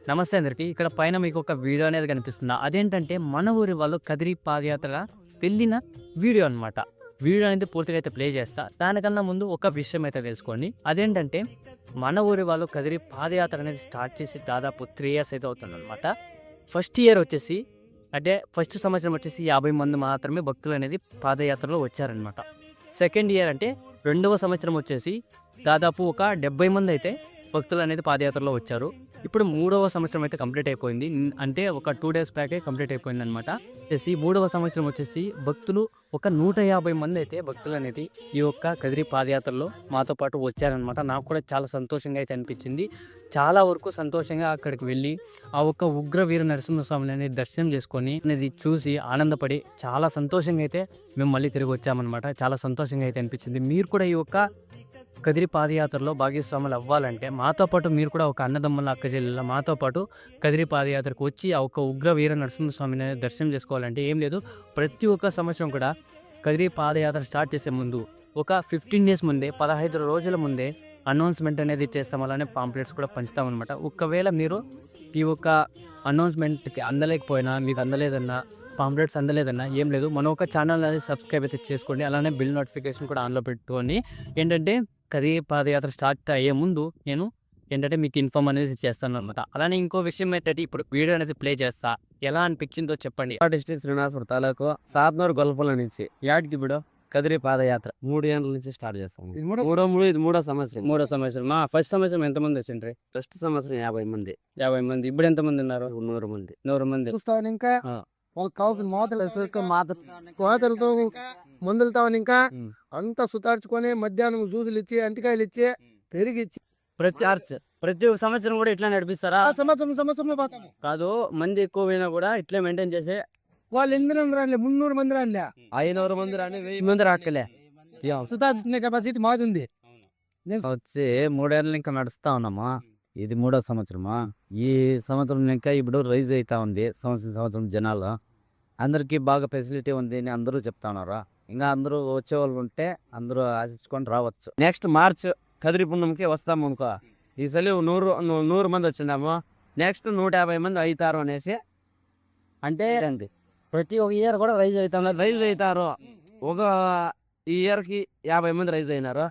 నమస్తే అందరికి. ఇక్కడ పైన మీకు ఒక వీడియో అనేది కనిపిస్తుందా? అదేంటంటే మన ఊరి వాళ్ళు కదిరి పాదయాత్రగా వెళ్ళిన వీడియో అనమాట. వీడియో అనేది పూర్తిగా అయితే ప్లే చేస్తా. దానికన్నా ముందు ఒక విషయం అయితే తెలుసుకోండి. అదేంటంటే మన ఊరి వాళ్ళు కదిరి పాదయాత్ర అనేది స్టార్ట్ చేసి దాదాపు 3 ఇయర్స్ అయితే అవుతుందన్నమాట. ఫస్ట్ ఇయర్ వచ్చేసి అంటే ఫస్ట్ సంవత్సరం వచ్చేసి 50 మంది మాత్రమే భక్తులు అనేది పాదయాత్రలో వచ్చారనమాట. సెకండ్ ఇయర్ అంటే రెండవ సంవత్సరం వచ్చేసి దాదాపు ఒక 70 మంది అయితే భక్తులు అనేది పాదయాత్రలో వచ్చారు. ఇప్పుడు మూడవ సంవత్సరం అయితే కంప్లీట్ అయిపోయింది. అంటే ఒక 2 డేస్ బ్యాకే కంప్లీట్ అయిపోయింది అనమాట. వచ్చేసి మూడవ సంవత్సరం వచ్చేసి భక్తులు ఒక 150 మంది అయితే భక్తులు అనేది ఈ యొక్క కదిరి పాదయాత్రలో మాతో పాటు వచ్చారనమాట. నాకు కూడా చాలా సంతోషంగా అయితే అనిపించింది. చాలా వరకు సంతోషంగా అక్కడికి వెళ్ళి ఆ ఒక్క ఉగ్ర వీర నరసింహస్వామిని అనేది దర్శనం చేసుకొని అనేది చూసి ఆనందపడి చాలా సంతోషంగా అయితే మేము మళ్ళీ తిరిగి వచ్చామన్నమాట. చాలా సంతోషంగా అయితే అనిపించింది. మీరు కూడా ఈ యొక్క కదిరి పాదయాత్రలో భాగస్వాములు అవ్వాలంటే మాతో పాటు మీరు కూడా ఒక అన్నదమ్ముల అక్క చెల్లెల మాతో పాటు కదిరి పాదయాత్రకు వచ్చి ఆ ఒక ఉగ్ర వీర నరసింహస్వామిని దర్శనం చేసుకోవాలంటే ఏం లేదు, ప్రతి ఒక్క సంవత్సరం కూడా కదిరి పాదయాత్ర స్టార్ట్ చేసే ముందు ఒక 15 డేస్ ముందే 15 రోజుల ముందే అనౌన్స్మెంట్ అనేది చేస్తాం. అలానే పాంప్లెట్స్ కూడా పంచుతామన్నమాట. ఒకవేళ మీరు ఈ యొక్క అనౌన్స్మెంట్కి అందలేకపోయినా, మీకు అందలేదన్నా, పాంప్లెట్స్ అందలేదన్నా ఏం లేదు, మన ఒక ఛానల్ అనేది సబ్స్క్రైబ్ అయితే చేసుకోండి. అలానే బిల్ నోటిఫికేషన్ కూడా ఆన్లో పెట్టుకొని ఏంటంటే కదిరి పాదయాత్ర స్టార్ట్ అయ్యే ముందు నేను ఏంటంటే మీకు ఇన్ఫార్మ్ అనేది చేస్తాను అనమాట. అలానే ఇంకో విషయం ఏంటంటే ఇప్పుడు వీడియో అనేది ప్లే చేస్తా, ఎలా అనిపించిందో చెప్పండి. డిస్ట్రిక్ట్ శ్రీనివాసపురం తాలూకు సాత్నూరు గొల్లపల్లి నుంచి యాడ్కి ఇప్పుడు కదిరి పాదయాత్ర 3 ఏళ్ళ నుంచి స్టార్ట్ చేస్తాం. ఇది మూడో సంవత్సరం. మూడో సంవత్సరం. ఫస్ట్ సంవత్సరం ఎంతమంది వచ్చిండ్రి? ఫస్ట్ సంవత్సరం 50 మంది. 50 మంది. ఇప్పుడు ఎంతమంది ఉన్నారు? 100 మంది. 100 మంది. చూస్తాను ఇంకా వాళ్ళకి కావాల్సిన కోతలతో మందులతో ఇంకా అంతా సుతార్చుకొని మధ్యాహ్నం జ్యూసులు ఇచ్చి అంటికాయలు ఇచ్చి పెరిగి ఇచ్చి ప్రతి సంవత్సరం కూడా ఇట్లా నడిపిస్తారా? సంవత్సరంలో పోతాము. కాదు, మంది ఎక్కువ పోయినా కూడా ఇట్లా మెయింటైన్ చేసే వాళ్ళు ఎందుకు రాలే, 300 మంది రాలే, 500 మంది రాని 1000 మంది రాకలే. సుతార్చుకునే కెపాసిటీ మాది. వచ్చి 3 ఏళ్ళు ఇంకా నడుస్తా ఉన్నామా. ఇది 3వ సంవత్సరమా. ఈ సంవత్సరం ఇంకా ఇప్పుడు రైజ్ అవుతా ఉంది. సంవత్సరం జనాలు అందరికీ బాగా ఫెసిలిటీ ఉంది అని అందరూ చెప్తా ఉన్నారా. ఇంకా అందరూ వచ్చేవాళ్ళు ఉంటే అందరూ ఆశించుకొని రావచ్చు. నెక్స్ట్ మార్చ్ కదిరి పుణ్యంకి వస్తాము అనుకో. ఈసారి 100 మంది వచ్చినాము. నెక్స్ట్ 150 మంది అవుతారు అనేసి అంటే ప్రతి ఒక్క ఇయర్ కూడా రైజ్ అవుతారు. ఒక ఈ ఇయర్కి 50 మంది రైజ్ అయినారు.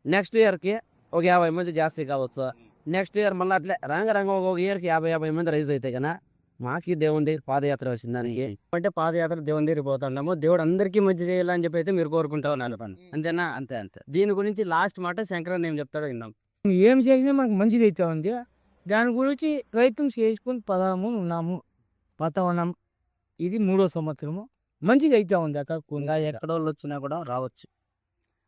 నెక్స్ట్ ఇయర్కి ఒక 50 మంది జాస్తి కావచ్చు. నెక్స్ట్ ఇయర్ మళ్ళీ అట్లే రంగ ఒక ఇయర్కి 50 మంది రైజ్ అవుతాయి కదా. మాకి దేవుని దగ్గర పాదయాత్ర వచ్చింది. దానికి అంటే పాదయాత్ర దేవుని దగ్గర పోతున్నాము, దేవుడు అందరికీ మంచి చేయాలని చెప్పి అయితే మీరు కోరుకుంటా ఉన్నారు. అంతేనా? అంతే. దీని గురించి లాస్ట్ మాట శంకరన్ ఏం చెప్తాడో విందాం. ఏం చేసినా మనకు మంచిది అయితే ఉంది. దాని గురించి ప్రయత్నం చేసుకుని ఉన్నాము. పతవనం ఇది 3వ సంవత్సరము. మంచిది అయితే ఉంది. అక్కడ ఇంకా ఎక్కడోళ్ళు వచ్చినా కూడా రావచ్చు.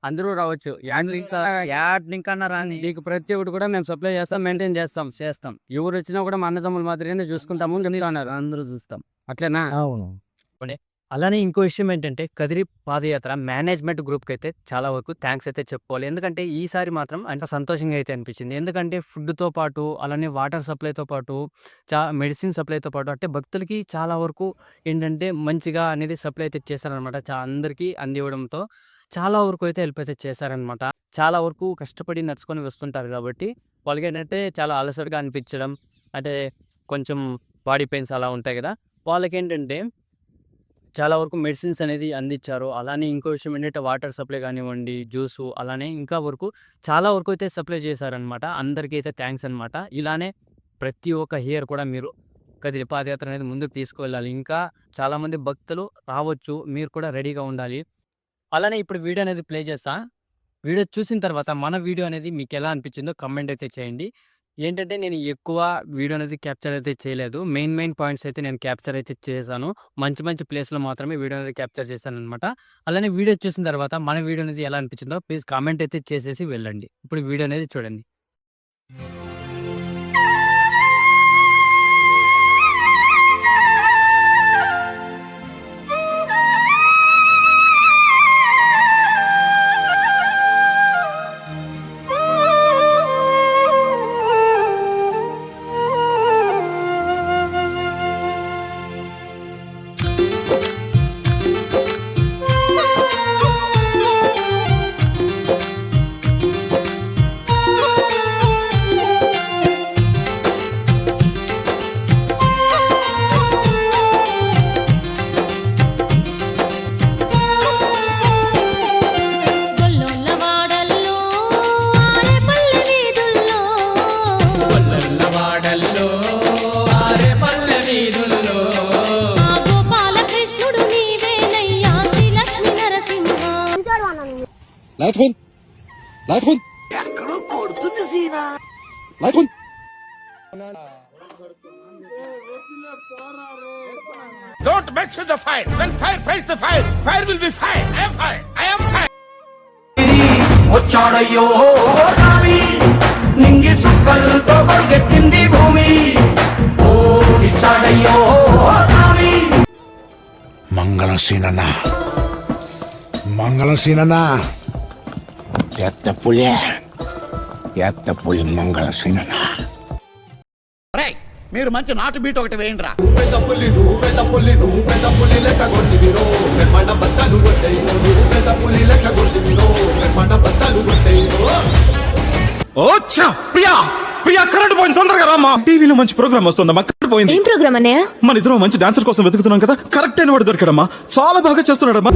అందరూ రావచ్చు. ఇంకా రాని నీకు ప్రతి ఒక్కటి కూడా మేము సప్లై చేస్తాం, మెయింటైన్ చేస్తాం. ఎవరు వచ్చినా కూడా మా అన్నదమ్ముల మాదిరిగానే చూసుకుంటాము అన్నారు. అందరూ చూస్తాం. అట్లేనా? అవును. అలానే ఇంకో విషయం ఏంటంటే కదిరి పాదయాత్ర మేనేజ్మెంట్ గ్రూప్కి అయితే చాలా వరకు థ్యాంక్స్ అయితే చెప్పుకోవాలి. ఎందుకంటే ఈసారి మాత్రం అంటే సంతోషంగా అయితే అనిపించింది. ఎందుకంటే ఫుడ్తో పాటు అలానే వాటర్ సప్లైతో పాటు మెడిసిన్ సప్లైతో పాటు అంటే భక్తులకి చాలా వరకు ఏంటంటే మంచిగా అనేది సప్లై అయితే చేశారనమాట. అందరికీ అందివ్వడంతో చాలా వరకు అయితే హెల్ప్ అయితే చేశారనమాట. చాలా వరకు కష్టపడి నడుచుకొని వస్తుంటారు కాబట్టి వాళ్ళకి ఏంటంటే చాలా అలసటగా అనిపించడం, అంటే కొంచెం బాడీ పెయిన్స్ అలా ఉంటాయి కదా. వాళ్ళకి ఏంటంటే చాలా వరకు మెడిసిన్స్ అనేది అందించారు. అలానే ఇంకో విషయం ఏంటంటే వాటర్ సప్లై కానివ్వండి, జ్యూసు, అలానే ఇంకా వరకు చాలా వరకు అయితే సప్లై చేశారనమాట. అందరికీ అయితే థ్యాంక్స్ అనమాట. ఇలానే ప్రతి ఒక్క ఇయర్ కూడా మీరు కదిరి పాదయాత్ర అనేది ముందుకు తీసుకువెళ్ళాలి. ఇంకా చాలామంది భక్తులు రావచ్చు, మీరు కూడా రెడీగా ఉండాలి. అలానే ఇప్పుడు వీడియో అనేది ప్లే చేస్తా. వీడియో చూసిన తర్వాత మన వీడియో అనేది మీకు ఎలా అనిపించిందో కమెంట్ అయితే చేయండి. ఏంటంటే నేను ఎక్కువ వీడియో అనేది క్యాప్చర్ అయితే చేయలేదు. మెయిన్ పాయింట్స్ అయితే నేను క్యాప్చర్ అయితే చేశాను. మంచి ప్లేస్లో మాత్రమే వీడియో అనేది క్యాప్చర్ చేశాను అనమాట. అలానే వీడియో చూసిన తర్వాత మన వీడియో అనేది ఎలా అనిపించిందో ప్లీజ్ కామెంట్ అయితే చేసేసి వెళ్ళండి. ఇప్పుడు వీడియో అనేది చూడండి. ఆ గోపాలకృష్ణుడు నీవేనయ్యా Shri Lakshmi Narasimha. Don't mess with the fire. When fire fights the fire, fire will be fire. I am fire. I am fire. వచ్చాడయ్యో స్వామి నింగి సుక్కలతో పరిగెత్తింది భూమి ఓ ఇచ్చాడయ్యో స్వామి మంగళసీనన్న ఎత్త పులి మంగళసీనన్న. మీరు మంచి నాటు బీట్ ఒకటి వేయండి రా. ప్రియా కరెంట్ పోయింది, తొందరగా రామ్మా. టీవీలో మంచి ప్రోగ్రామ్ వస్తుందమ్మా, కరెంట్ పోయింది. ఏం ప్రోగ్రామ్ అన్నయ్య? మన ఇద్దరం మంచి డాన్సర్ కోసం వెతుకుతున్నాం కదా, కరెక్ట్ అయిన వాడు దొరికాడమ్మా. చాలా బాగా చేస్తున్నాడమ్మా.